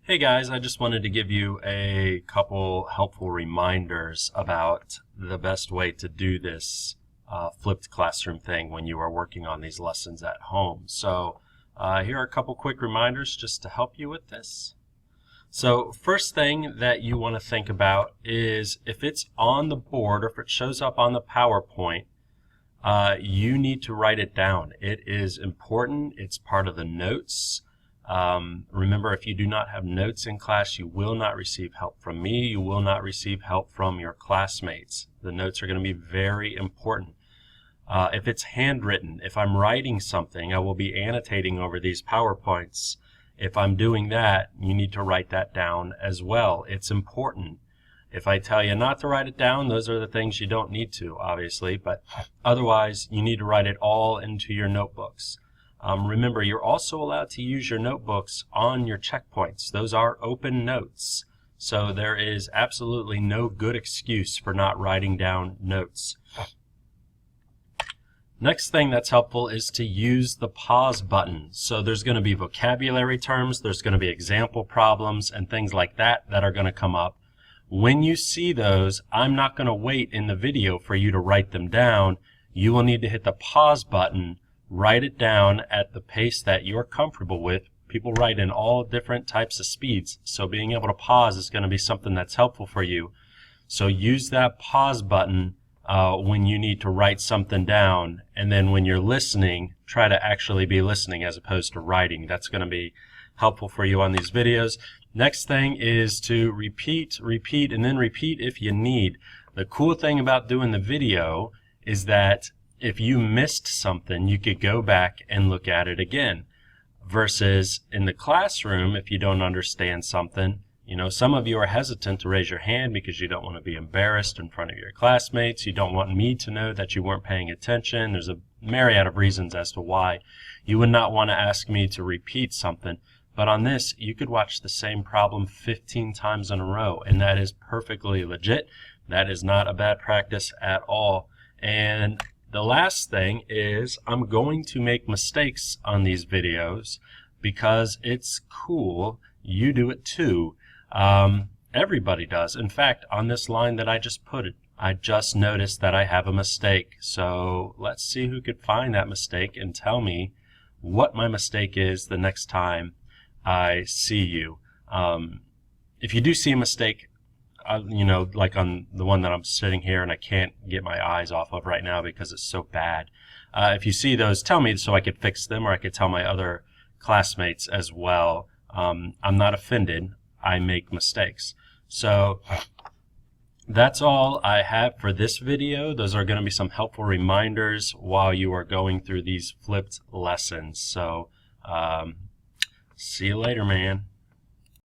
Hey guys, I just wanted to give you a couple helpful reminders about the best way to do this flipped classroom thing when you are working on these lessons at home. So here are a couple quick reminders just to help you with this. So first thing that you want to think about is if it's on the board or if it shows up on the PowerPoint, you need to write it down. It is important. It's part of the notes. Remember, if you do not have notes in class, you will not receive help from me. You will not receive help from your classmates. The notes are going to be very important. If it's handwritten, if I'm writing something, I will be annotating over these PowerPoints. If I'm doing that, you need to write that down as well. It's important. If I tell you not to write it down, those are the things you don't need to, obviously, but otherwise, you need to write it all into your notebooks. Remember, you're also allowed to use your notebooks on your checkpoints. Those are open notes. So there is absolutely no good excuse for not writing down notes. Next thing that's helpful is to use the pause button. So there's going to be vocabulary terms, there's going to be example problems, and things like that that are going to come up. When you see those, I'm not going to wait in the video for you to write them down. You will need to hit the pause button. Write it down at the pace that you're comfortable with. People write in all different types of speeds, so being able to pause is going to be something that's helpful for you. So use that pause button when you need to write something down, and then when you're listening, try to actually be listening as opposed to writing. That's going to be helpful for you on these videos. Next thing is to repeat, and then repeat if you need. The cool thing about doing the video is that if you missed something, you could go back and look at it again. Versus in the classroom, if you don't understand something, some of you are hesitant to raise your hand because you don't want to be embarrassed in front of your classmates. You don't want me to know that you weren't paying attention. There's a myriad of reasons as to why you would not want to ask me to repeat something. But on this, you could watch the same problem 15 times in a row, and that is perfectly legit. That is not a bad practice at all. And the last thing is I'm going to make mistakes on these videos because it's cool. You do it too. Everybody does. In fact, on this line that I just put it, I just noticed that I have a mistake. So let's see who could find that mistake and tell me what my mistake is the next time I see you. If you do see a mistake, like on the one that I'm sitting here and I can't get my eyes off of right now because it's so bad. If you see those, tell me so I could fix them, or I could tell my other classmates as well. I'm not offended. I make mistakes. So that's all I have for this video. Those are going to be some helpful reminders while you are going through these flipped lessons. So see you later, man.